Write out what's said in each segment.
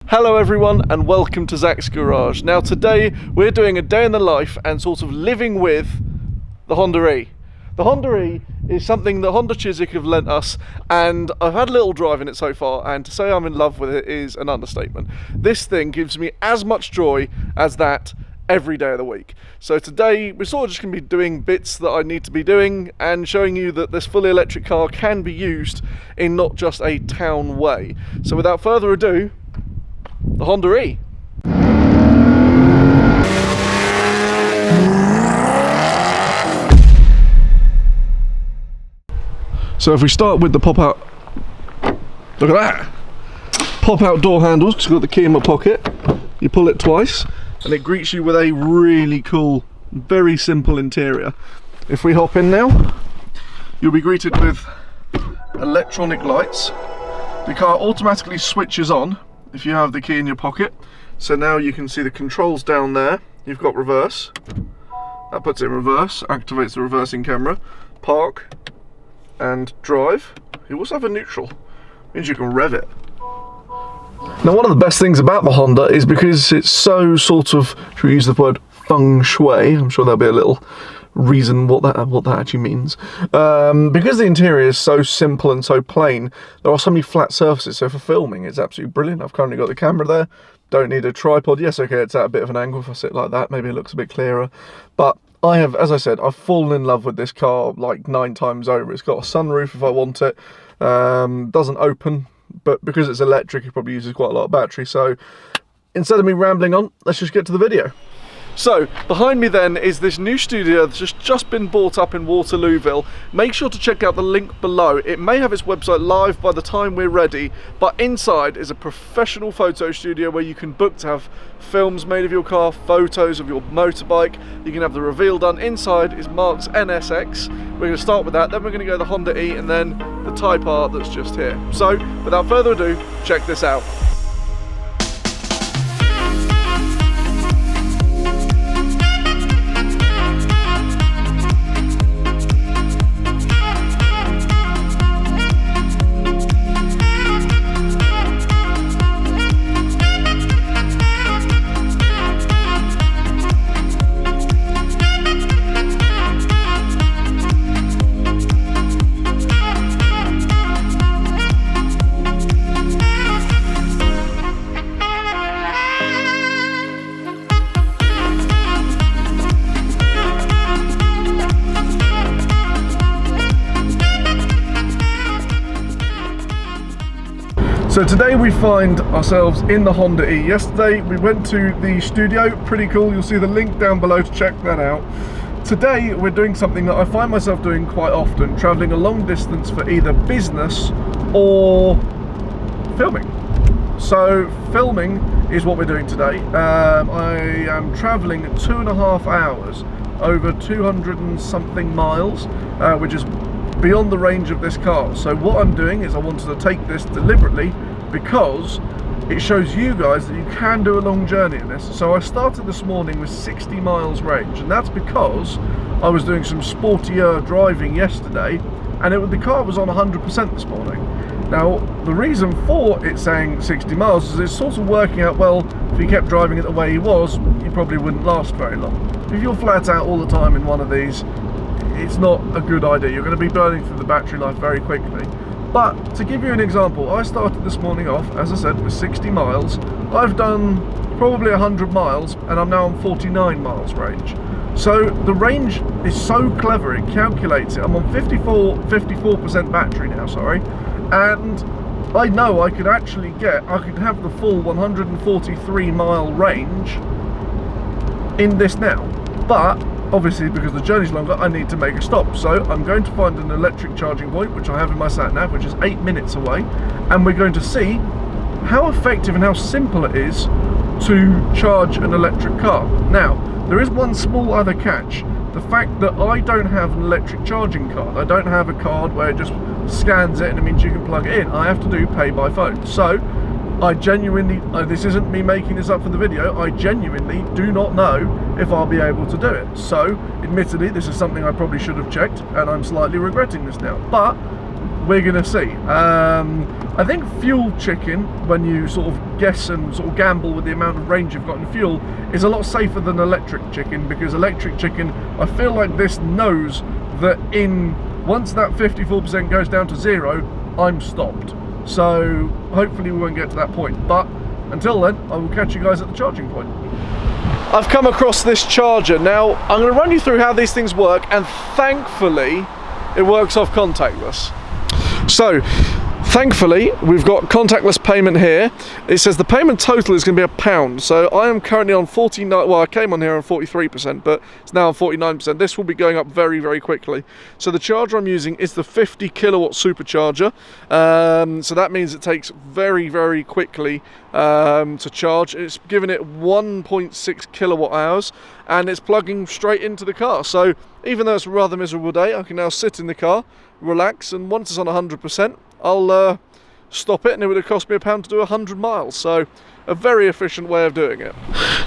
Hello everyone and welcome to Zach's Garage. Now today we're doing a day in the life and sort of living with the Honda E. The Honda E is something that Honda Chiswick have lent us, and I've had a little drive in it so far, and to say I'm in love with it is an understatement. This thing gives me as much joy as that every day of the week. So today we're sort of just going to be doing bits that I need to be doing and showing you that this fully electric car can be used in not just a town way. So without further ado, the Honda E. So if we start with the pop-out, look at that! Pop-out door handles, because I've got the key in my pocket. You pull it twice, and it greets you with a really cool, very simple interior. If we hop in now, you'll be greeted with electronic lights. The car automatically switches on if you have the key in your pocket. So now you can see the controls down there. You've got reverse. That puts it in reverse, activates the reversing camera. Park and drive. You also have a neutral. Means you can rev it. Now one of the best things about the Honda is because it's so sort of, should we use the word feng shui? I'm sure there'll be a little reason what that actually means. Because the interior is so simple and so plain, there are so many flat surfaces, so for filming it's absolutely brilliant. I've currently got the camera there, don't need a tripod. Yes, okay, it's at a bit of an angle if I sit like that, maybe it looks a bit clearer, but I have, as I said, I've fallen in love with this car like 9 times over. It's got a sunroof if I want it, doesn't open, but because it's electric it probably uses quite a lot of battery. So instead of me rambling on, let's just get to the video. So, behind me then is this new studio that's just been bought up in Waterlooville. Make sure to check out the link below. It may have its website live by the time we're ready, but inside is a professional photo studio where you can book to have films made of your car, photos of your motorbike. You can have the reveal done. Inside is Mark's NSX. We're going to start with that, then we're going to go to the Honda E, and then the Type R that's just here. So, without further ado, check this out. So today we find ourselves in the Honda E. Yesterday we went to the studio, pretty cool, you'll see the link down below to check that out. Today we're doing something that I find myself doing quite often, travelling a long distance for either business or filming. So filming is what we're doing today. I am travelling 2.5 hours over 200 and something miles, which is beyond the range of this car. So what I'm doing is I wanted to take this deliberately because it shows you guys that you can do a long journey in this. So I started this morning with 60 miles range, and that's because I was doing some sportier driving yesterday, and the car was on 100% this morning. Now the reason for it saying 60 miles is it's sort of working out, well, if you kept driving it the way he was, you probably wouldn't last very long. If you're flat out all the time in one of these, it's not a good idea. You're going to be burning through the battery life very quickly. But to give you an example, I started this morning off, as I said, with 60 miles. I've done probably 100 miles and I'm now on 49 miles range. So the range is so clever, it calculates it. I'm on 54% battery now, sorry. And I know I could actually I could have the full 143 mile range in this now. But obviously, because the journey's longer, I need to make a stop. So I'm going to find an electric charging point, which I have in my sat nav, which is 8 minutes away, and we're going to see how effective and how simple it is to charge an electric car. Now, there is one small other catch. The fact that I don't have an electric charging card. I don't have a card where it just scans it and it means you can plug it in. I have to do pay by phone. So I genuinely, this isn't me making this up for the video, I genuinely do not know if I'll be able to do it. So, admittedly, this is something I probably should have checked, and I'm slightly regretting this now. But we're going to see. I think fuel chicken, when you sort of guess and sort of gamble with the amount of range you've got in fuel, is a lot safer than electric chicken, because electric chicken, I feel like this knows that once that 54% goes down to 0, I'm stopped. So hopefully we won't get to that point, but until then I will catch you guys at the charging point. I've come across this charger. Now I'm going to run you through how these things work, and thankfully it works off contactless. So thankfully we've got contactless payment here. It says the payment total is going to be £1. So I am currently on 49, well I came on here on 43%, but it's now on 49%. This will be going up very, very quickly. So the charger I'm using is the 50 kilowatt supercharger. So that means it takes very, very quickly to charge. It's giving it 1.6 kilowatt hours, and it's plugging straight into the car. So even though it's a rather miserable day, I can now sit in the car, relax, and once it's on 100%, I'll stop it, and it would have cost me £1 to do 100 miles. So a very efficient way of doing it.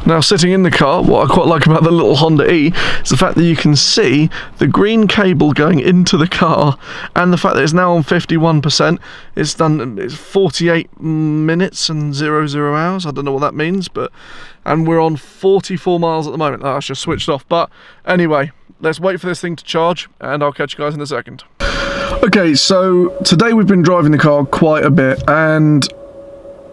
Now sitting in the car, what I quite like about the little Honda E is the fact that you can see the green cable going into the car, and the fact that it's now on 51%. It's 48 minutes and 00 hours. I don't know what that means, and we're on 44 miles at the moment. That's just switched off. But anyway, let's wait for this thing to charge, and I'll catch you guys in a second. Okay, so today we've been driving the car quite a bit, and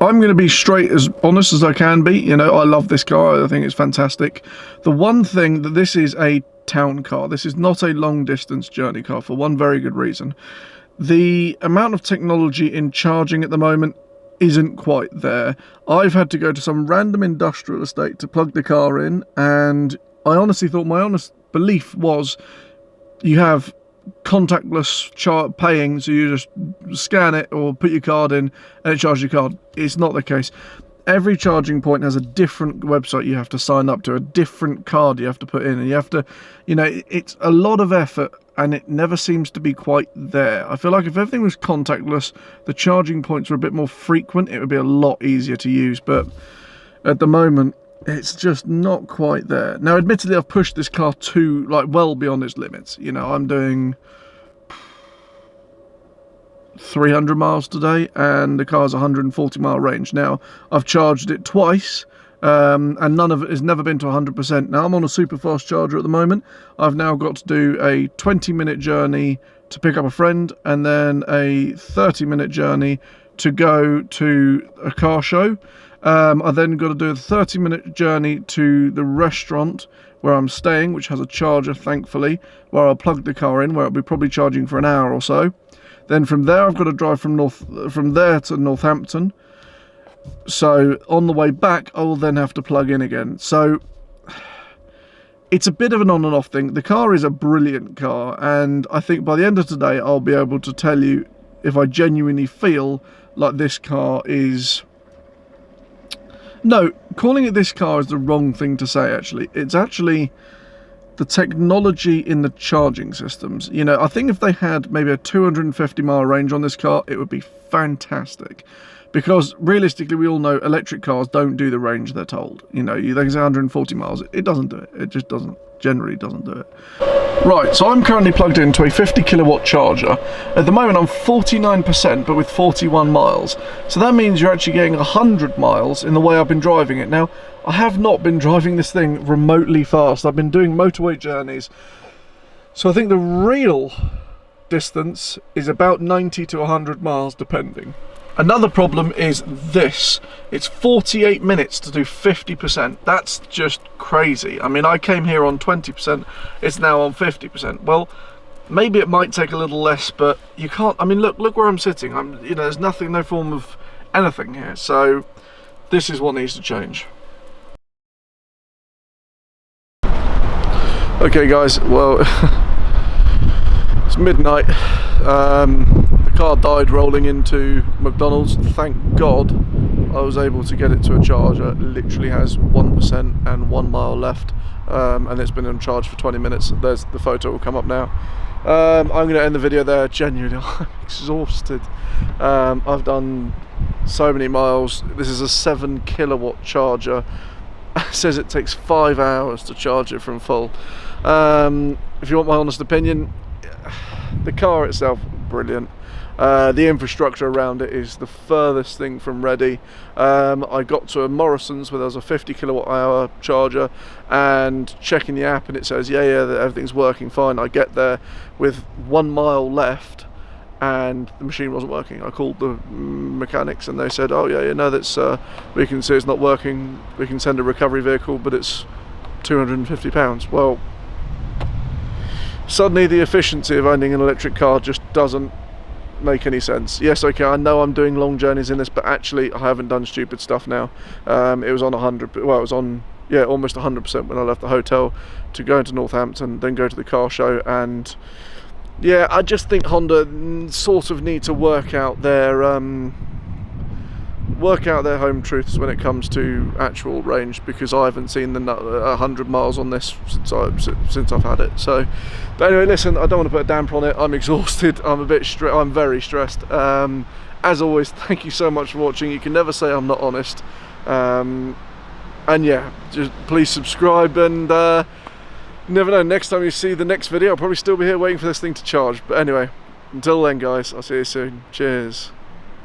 I'm going to be straight as honest as I can be. You know, I love this car. I think it's fantastic. The one thing that this is a town car. This is not a long distance journey car, for one very good reason. The amount of technology in charging at the moment isn't quite there. I've had to go to some random industrial estate to plug the car in, and I honestly thought, my honest belief was, you have contactless paying, so you just scan it or put your card in and it charges your card. It's not the case. Every charging point has a different website you have to sign up to, a different card you have to put in, and you have to, you know, it's a lot of effort, and it never seems to be quite there. I feel like if everything was contactless, the charging points were a bit more frequent, it would be a lot easier to use, but at the moment it's just not quite there. Now admittedly, I've pushed this car well beyond its limits. You know, I'm doing 300 miles today, and the car's 140 mile range. Now I've charged it twice, and none of it has never been to 100%. Now I'm on a super fast charger at the moment. I've now got to do a 20-minute journey to pick up a friend, and then a 30-minute journey to go to a car show. I then got to do a 30-minute journey to the restaurant where I'm staying, which has a charger, thankfully, where I'll plug the car in, where I'll be probably charging for an hour or so. Then from there, I've got to drive from there to Northampton. So on the way back, I will then have to plug in again. So it's a bit of an on and off thing. The car is a brilliant car, and I think by the end of today, I'll be able to tell you if I genuinely feel like this car is... No, calling it this car is the wrong thing to say, actually. It's actually the technology in the charging systems. You know, I think if they had maybe a 250 mile range on this car, it would be fantastic. Because realistically, we all know electric cars don't do the range they're told. You know, they can say 140 miles. It doesn't do it. It just doesn't, generally doesn't do it. Right, so I'm currently plugged into a 50 kilowatt charger. At the moment I'm 49%, but with 41 miles. So that means you're actually getting 100 miles in the way I've been driving it. Now, I have not been driving this thing remotely fast. I've been doing motorway journeys. So I think the real distance is about 90 to 100 miles, depending. Another problem is this. It's 48 minutes to do 50%. That's just crazy. I mean, I came here on 20%, it's now on 50%. Well, maybe it might take a little less, but you can't, I mean, look where I'm sitting. You know, there's nothing, no form of anything here. So this is what needs to change. Okay guys, well, it's midnight. The car died rolling into McDonald's. Thank God I was able to get it to a charger. It literally has 1% and 1 mile left, and it's been on charge for 20 minutes. There's the photo, will come up now. I'm going to end the video there. Genuinely, I'm exhausted. I've done so many miles. This is a 7 kilowatt charger. It says it takes 5 hours to charge it from full. If you want my honest opinion, the car itself, brilliant. The infrastructure around it is the furthest thing from ready. I got to a Morrison's where there was a 50 kilowatt hour charger, and checking the app and it says yeah everything's working fine. I get there with 1 mile left and the machine wasn't working. I called the mechanics and they said, oh yeah, no, that's we can see it's not working, we can send a recovery vehicle, but it's £250. Well, suddenly the efficiency of owning an electric car just doesn't make any sense. Yes, okay, I know I'm doing long journeys in this, but actually I haven't done stupid stuff now. It was on 100, well, it was on, yeah, almost 100% when I left the hotel to go into Northampton, then go to the car show. And yeah, I just think Honda sort of need to work out their home truths when it comes to actual range, because I haven't seen the 100 miles on this since I've had it. So, but anyway, listen, I don't want to put a damper on it. I'm exhausted. I'm a bit I'm very stressed. As always, thank you so much for watching. You can never say I'm not honest. And yeah, just please subscribe, and you never know, next time you see the next video I'll probably still be here waiting for this thing to charge. But anyway, until then guys, I'll see you soon. Cheers.